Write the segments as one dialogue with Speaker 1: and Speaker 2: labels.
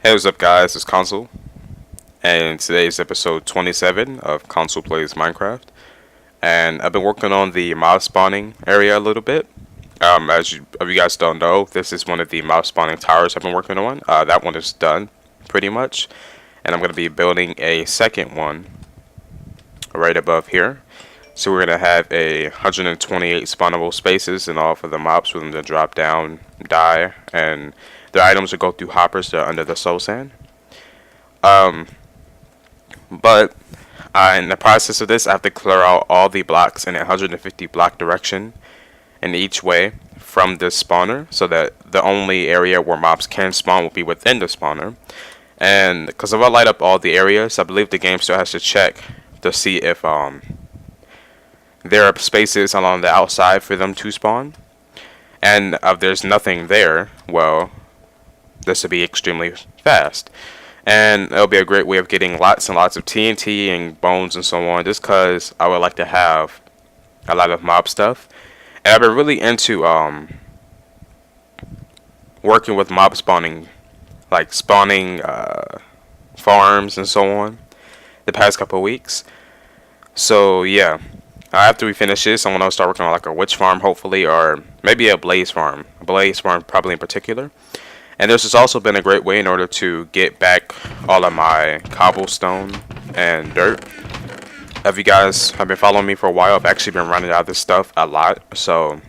Speaker 1: Hey, what's up, guys? It's Konsol, and today's episode 27 of Konsol Plays Minecraft. And I've been working on the mob spawning area a little bit. If you guys don't know, this is one of the mob spawning towers I've been working on. That one is done, pretty much. And I'm going to be building a second one right above here. So we're going to have 128 spawnable spaces and all for the mobs for them to drop down, die, and their items will go through hoppers that are under the soul sand. But in the process of this, I have to clear out all the blocks in a 150 block direction in each way from this spawner, so that the only area where mobs can spawn will be within the spawner. And because if I light up all the areas, I believe the game still has to check to see if there are spaces along the outside for them to spawn. And if there's nothing there, well, this will be extremely fast. And it'll be a great way of getting lots and lots of TNT and bones and so on, just because I would like to have a lot of mob stuff. And I've been really into working with mob spawning, like spawning farms and so on, the past couple of weeks. So yeah, after we finish this, I'm gonna start working on like a witch farm, hopefully, or maybe a blaze farm. A blaze farm, probably in particular. And this has also been a great way in order to get back all of my cobblestone and dirt. If you guys have been following me for a while, I've actually been running out of this stuff a lot. So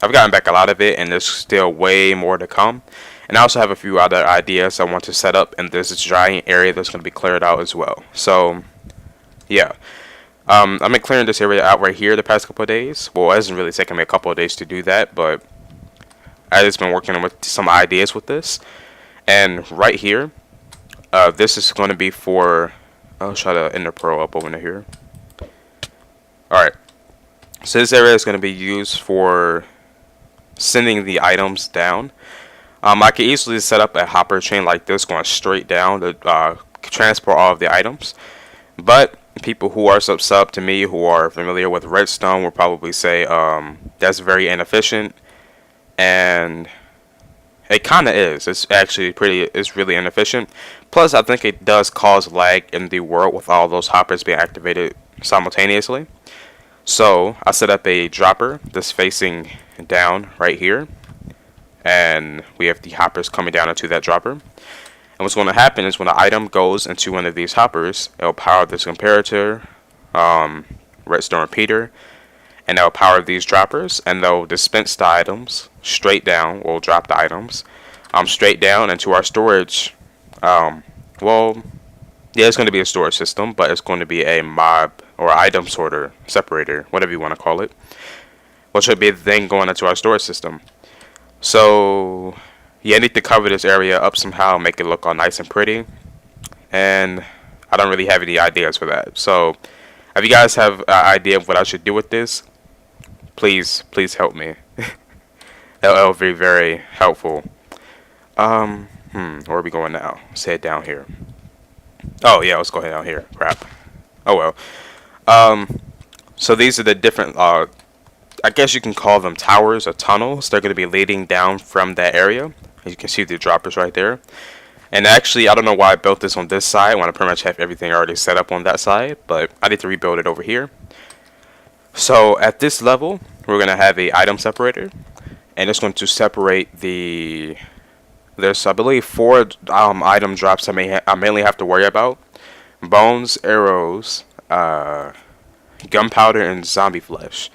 Speaker 1: I've gotten back a lot of it, and there's still way more to come. And I also have a few other ideas I want to set up in this giant area that's going to be cleared out as well. So yeah, I've been clearing this area out right here the past couple of days. Well, it hasn't really taken me a couple of days to do that, but I've just been working with some ideas with this. And right here, this is going to be for, I'll try to ender pearl up over here. Alright, so this area is going to be used for sending the items down. I could easily set up a hopper chain like this going straight down to transport all of the items. But people who are sub to me, who are familiar with redstone, will probably say that's very inefficient. And it kind of is. It's actually it's really inefficient. Plus, I think it does cause lag in the world with all those hoppers being activated simultaneously. So I set up a dropper that's facing down right here, and we have the hoppers coming down into that dropper. And what's going to happen is when an item goes into one of these hoppers, it'll power this comparator, redstone repeater, and they'll power these droppers, and they'll dispense the items straight down. We'll drop the items straight down into our storage. Well, yeah, it's going to be a storage system, but it's going to be a mob or item sorter, separator, whatever you want to call it, which will be then going into our storage system. So yeah, I need to cover this area up somehow, make it look all nice and pretty, and I don't really have any ideas for that. So if you guys have an idea of what I should do with this, please help me. That'll be very helpful. Where are we going now? Let's head down here. Oh yeah, let's go ahead down here. Crap. Oh well. So these are the different, I guess you can call them towers or tunnels. They're going to be leading down from that area. As you can see, the droppers right there. And actually, I don't know why I built this on this side when I pretty much have everything already set up on that side, but I need to rebuild it over here. So at this level, we're going to have a item separator, and it's going to separate there's, I believe, 4 item drops I mainly have to worry about: bones, arrows, gunpowder, and zombie flesh.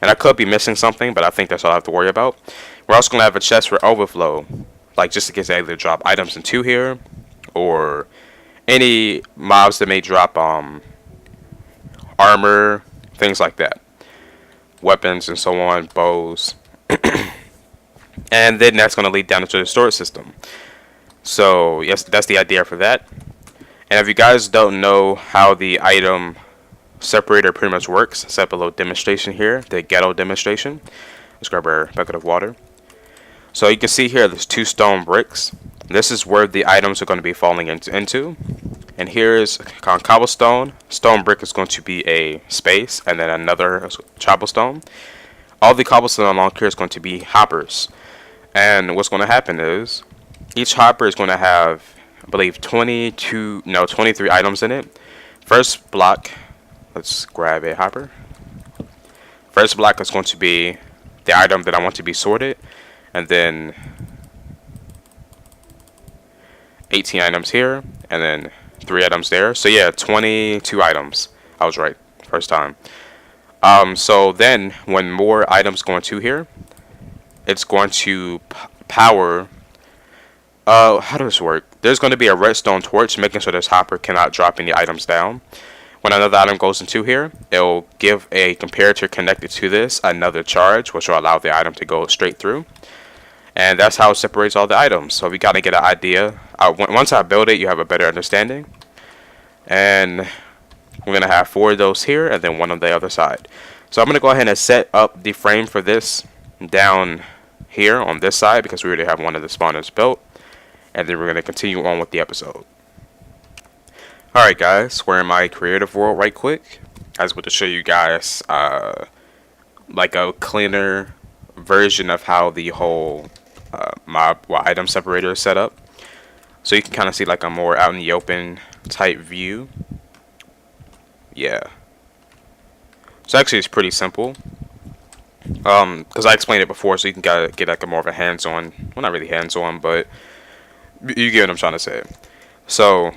Speaker 1: And I could be missing something, but I think that's all I have to worry about. We're also going to have a chest for overflow, like just in case they either drop items into here, or any mobs that may drop armor, things like that, weapons and so on, bows. And then that's going to lead down into the storage system. So yes, that's the idea for that. And if you guys don't know how the item separator pretty much works, set up a little demonstration here, the ghetto demonstration. Let's grab our bucket of water. So you can see here there's 2 stone bricks. This is where the items are going to be falling into. And here's cobblestone. Stone brick is going to be a space, and then another cobblestone. All the cobblestone along here is going to be hoppers. And what's going to happen is each hopper is going to have I believe 23 items in it. First block, let's grab a hopper. First block is going to be the item that I want to be sorted, and then 18 items here, and then 3 items there. So yeah, 22 items. I was right first time. So then when more items go into here, it's going to power. How does this work? There's going to be a redstone torch making sure this hopper cannot drop any items down. When another item goes into here, it'll give a comparator connected to this another charge, which will allow the item to go straight through. And that's how it separates all the items. So we got to get an idea. Once I build it, you have a better understanding. And we're going to have 4 of those here and then 1 on the other side. So I'm going to go ahead and set up the frame for this down here on this side because we already have one of the spawners built. And then we're going to continue on with the episode. Alright guys, we're in my creative world right quick. I just want to show you guys like a cleaner version of how the whole item separator is set up. So you can kind of see like a more out in the open type view. Yeah. So actually it's pretty simple. Because I explained it before, so you can get like a more of a hands-on, well not really hands-on, but you get what I'm trying to say. So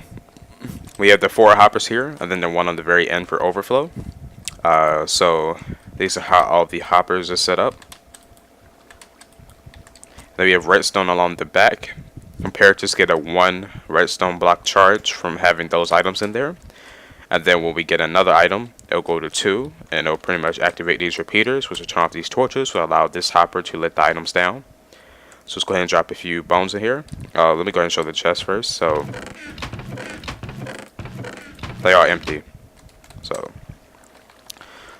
Speaker 1: we have the 4 hoppers here, and then the 1 on the very end for overflow. So these are how all the hoppers are set up. Then we have redstone along the back. Comparators get a 1 redstone block charge from having those items in there. And then when we get another item, it'll go to 2, and it'll pretty much activate these repeaters, which will turn off these torches, will allow this hopper to let the items down. So let's go ahead and drop a few bones in here. Let me go ahead and show the chest first. So they are empty. So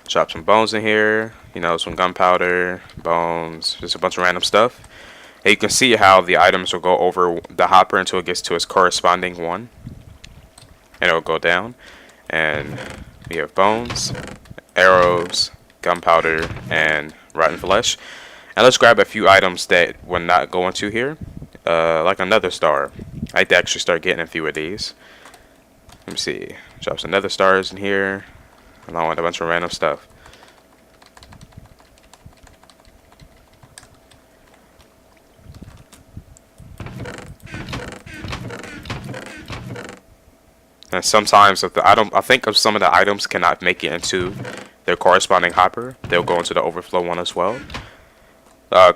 Speaker 1: drop some bones in here, you know, some gunpowder, bones, just a bunch of random stuff. And you can see how the items will go over the hopper until it gets to its corresponding one. And it'll go down. And we have bones, arrows, gunpowder, and rotten flesh. And let's grab a few items that will not go into here. Like another star. I like to actually start getting a few of these. Let me see. Drop some nether stars in here, along with a bunch of random stuff. And sometimes if the item, I think if some of the items cannot make it into their corresponding hopper, they'll go into the overflow one as well.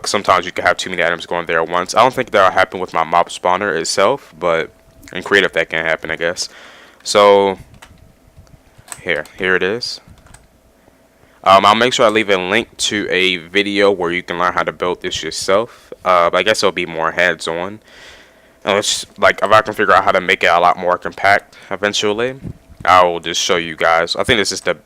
Speaker 1: Sometimes you can have too many items going there at once. I don't think that'll happen with my mob spawner itself, but in creative that can happen, I guess. So here it is. I'll make sure I leave a link to a video where you can learn how to build this yourself. But I guess it'll be more hands-on. It's like if I can figure out how to make it a lot more compact eventually, I will just show you guys. I think this is the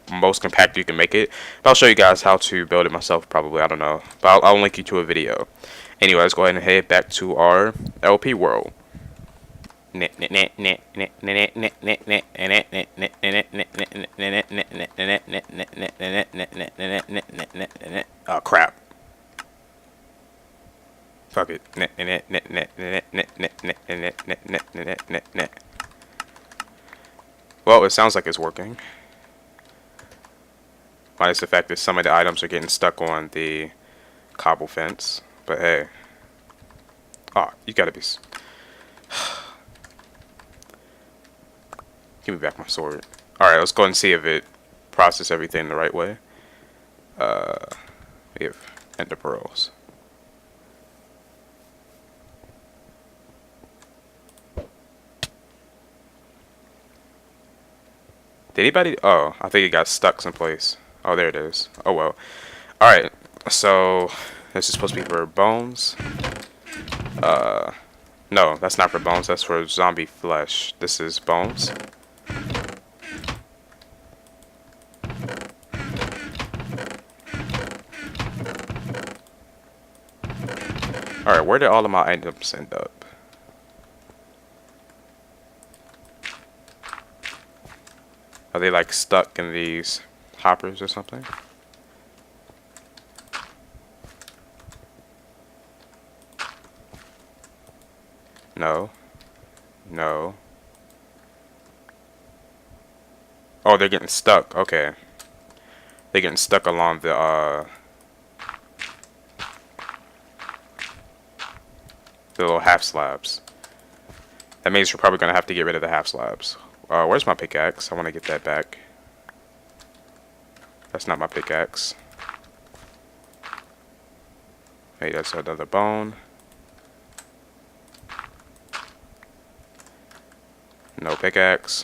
Speaker 1: most compact you can make it. But I'll show you guys how to build it myself probably. I don't know. But I'll link you to a video. Anyway, let's go ahead and head back to our LP world. Oh crap. Fuck it. Well, it sounds like it's working. Minus the fact that some of the items are getting stuck on the cobble fence. But hey. Oh, you gotta be... Give me back my sword. Alright, let's go ahead and see if it processes everything the right way. We have ender pearls. Did anybody... Oh, I think it got stuck someplace. Oh, there it is. Oh, well. Alright, so... This is supposed to be for bones. No, that's not for bones. That's for zombie flesh. This is bones. Alright, where did all of my items end up? Are they like stuck in these hoppers or something? No. No. Oh, they're getting stuck. Okay. They're getting stuck along the little half slabs. That means we're probably gonna have to get rid of the half slabs. Where's my pickaxe? I want to get that back. That's not my pickaxe. Hey, that's another bone. No pickaxe.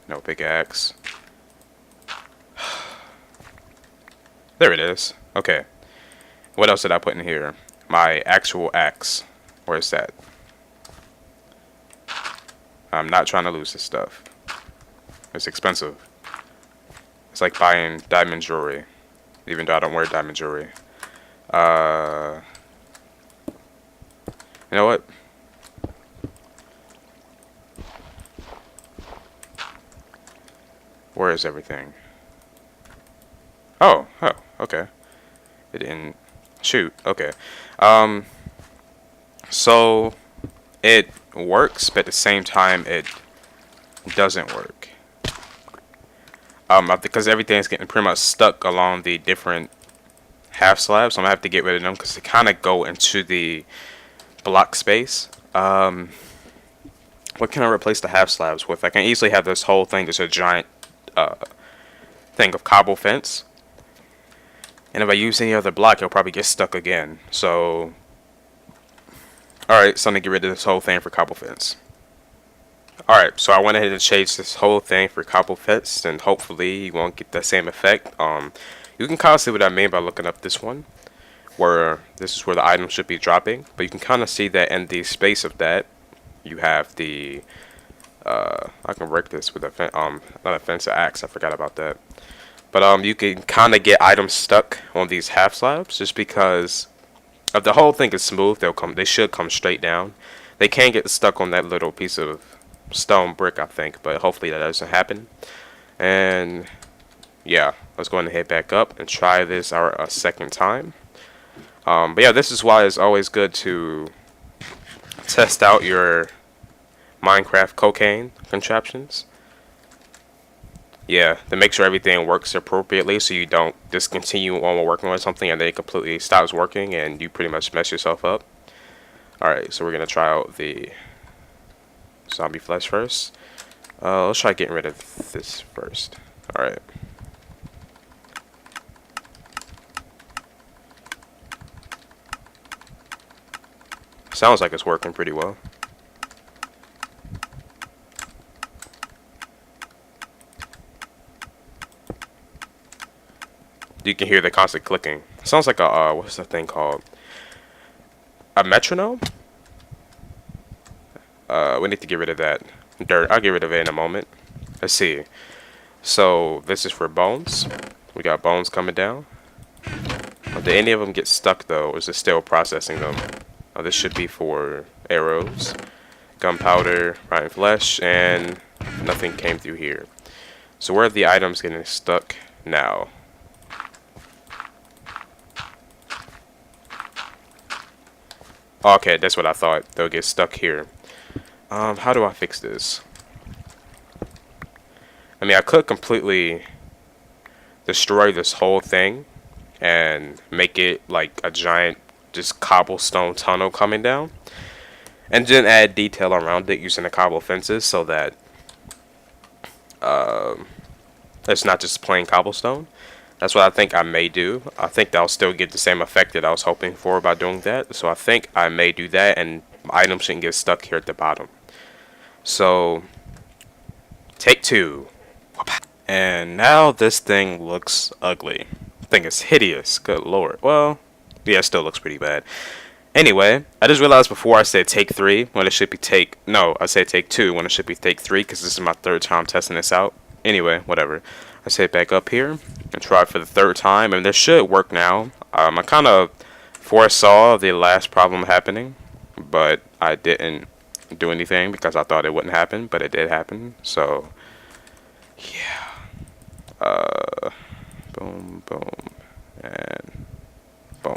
Speaker 1: No pickaxe. There it is. Okay. What else did I put in here? My actual axe. Where's that? I'm not trying to lose this stuff. It's expensive. It's like buying diamond jewelry. Even though I don't wear diamond jewelry. You know what? Where is everything? Oh, okay. It didn't shoot. Okay. So it works, but at the same time it doesn't work. Because everything's getting pretty much stuck along the different half slabs, so I'm gonna have to get rid of them because they kind of go into the block space. What can I replace the half slabs with? I can easily have this whole thing just a giant thing of cobble fence. And if I use any other block, it'll probably get stuck again. So, alright, so I'm going to get rid of this whole thing for cobble fence. Alright, so I went ahead and changed this whole thing for cobble fence, and hopefully you won't get the same effect. You can kind of see what I mean by looking up this one, where this is where the item should be dropping. But you can kind of see that in the space of that, you have the, I can break this with a, not a fence, an axe, I forgot about that. But you can kind of get items stuck on these half slabs just because if the whole thing is smooth, they should come straight down. They can get stuck on that little piece of stone brick, I think, but hopefully that doesn't happen. And yeah, let's go ahead and head back up and try this a second time. But yeah, this is why it's always good to test out your Minecraft cocaine contraptions. Yeah, to make sure everything works appropriately so you don't discontinue on working on something and then it completely stops working and you pretty much mess yourself up. Alright, so we're going to try out the zombie flesh first. Let's try getting rid of this first. Alright. Sounds like it's working pretty well. You can hear the constant clicking. Sounds like a, what's that thing called? A metronome? We need to get rid of that dirt. I'll get rid of it in a moment. Let's see. So, this is for bones. We got bones coming down. Did any of them get stuck, though? Or is it still processing them? This should be for arrows, gunpowder, rotten flesh, and nothing came through here. So, where are the items getting stuck now? Okay, that's what I thought. They'll get stuck here. How do I fix this? I mean, I could completely destroy this whole thing and make it like a giant just cobblestone tunnel coming down. And then add detail around it using the cobble fences so that it's not just plain cobblestone. That's what I think I may do. I think that'll still get the same effect that I was hoping for by doing that. So I think I may do that and items shouldn't get stuck here at the bottom. So, take two. And now this thing looks ugly. I think it's hideous. Good lord. Well, yeah, it still looks pretty bad. Anyway, I just realized before I said take three when it should be I said take two when it should be take three because this is my third time testing this out. Anyway, whatever. Let's head back up here and try it for the third time, and this should work now. I kind of foresaw the last problem happening, but I didn't do anything because I thought it wouldn't happen, but it did happen. So, yeah. Boom, boom, and boom.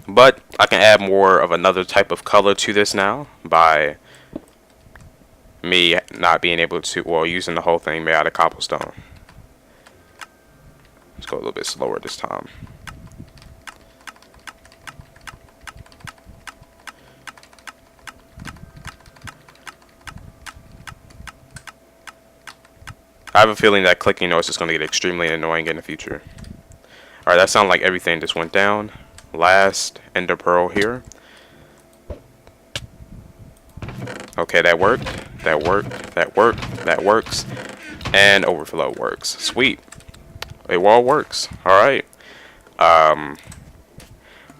Speaker 1: But I can add more of another type of color to this now by me not being able to, well, using the whole thing made out of cobblestone. Let's go a little bit slower this time. I have a feeling that clicking noise is going to get extremely annoying in the future. Alright, that sounds like everything just went down. Last ender pearl here. Okay, that worked. That worked. That worked. That works. And overflow works. Sweet. It all works. Alright. Now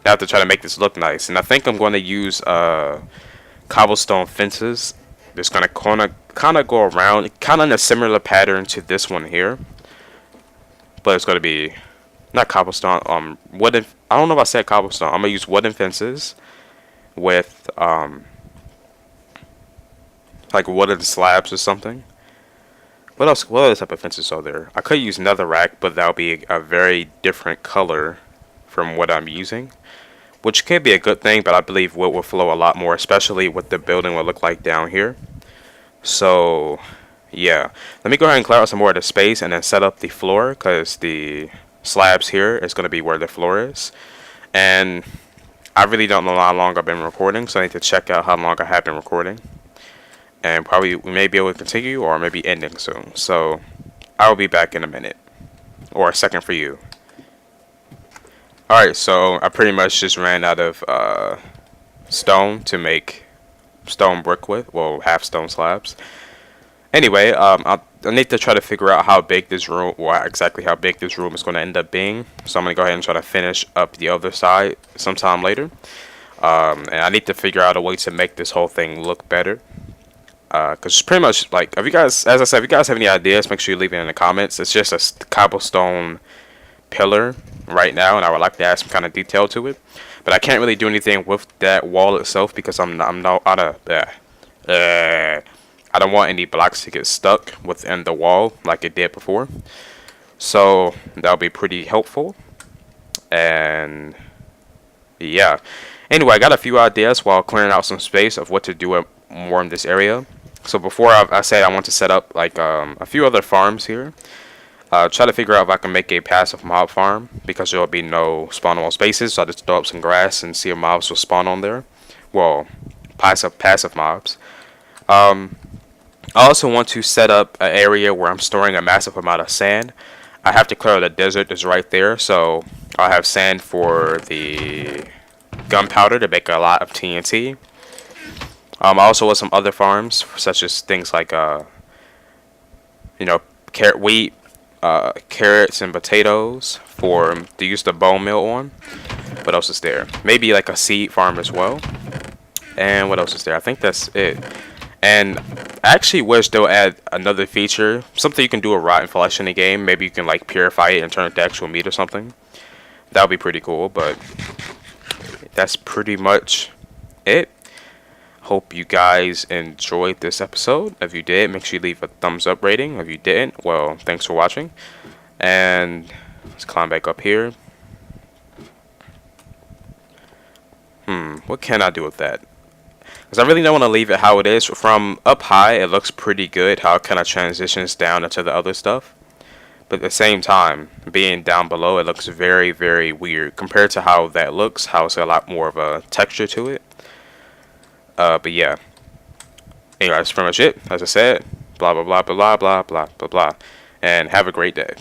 Speaker 1: I have to try to make this look nice. And I think I'm going to use cobblestone fences. It's going to kind of go around, kind of in a similar pattern to this one here. But it's going to be not cobblestone, wooden. I don't know if I said cobblestone. I'm going to use wooden fences with like wooden slabs or something. What else? What other type of fences are there? I could use netherrack, but that'll be a very different color from what I'm using, which could be a good thing, but I believe wood will flow a lot more, especially what the building will look like down here. So yeah, let me go ahead and clear out some more of the space and then set up the floor, because the slabs here is going to be where the floor is. And I really don't know how long I've been recording, so I need to check out how long I have been recording. And probably we may be able to continue or maybe ending soon. So I will be back in a minute or a second for you. Alright, so I pretty much just ran out of stone to make stone brick with, well, half stone slabs. Anyway, I need to try to figure out how big this room, or exactly how big this room is going to end up being. So I'm going to go ahead and try to finish up the other side sometime later. And I need to figure out a way to make this whole thing look better. Because pretty much, like, if you guys, as I said, if you guys have any ideas, make sure you leave it in the comments. It's just a cobblestone pillar right now, and I would like to add some kind of detail to it. But I can't really do anything with that wall itself because I don't want any blocks to get stuck within the wall like it did before. So that'll be pretty helpful. And yeah. Anyway, I got a few ideas while clearing out some space of what to do more in this area. So before I said I want to set up like a few other farms here. Try to figure out if I can make a passive mob farm, because there will be no spawnable spaces. So I just throw up some grass and see if mobs will spawn on there. Well, passive mobs. I also want to set up an area where I'm storing a massive amount of sand. I have to clear the desert that's right there, so I'll have sand for the gunpowder to make a lot of TNT. I also want some other farms, such as things like wheat, carrots and potatoes to use the bone meal on. What else is there? Maybe like a seed farm as well. And what else is there? I think that's it. And I actually wish they'll add another feature, something you can do with rotten flesh in the game. Maybe you can like purify it and turn it to actual meat or something. That would be pretty cool, but that's pretty much it. Hope you guys enjoyed this episode. If you did, make sure you leave a thumbs up rating. If you didn't, well, thanks for watching. And let's climb back up here. What can I do with that? Because I really don't want to leave it how it is. From up high, it looks pretty good how it kind of transitions down into the other stuff. But at the same time, being down below, it looks very, very weird compared to how that looks. How it's got a lot more of a texture to it. But yeah. Anyway, that's pretty much it. As I said, blah, blah, blah, blah, blah, blah, blah, blah. And have a great day.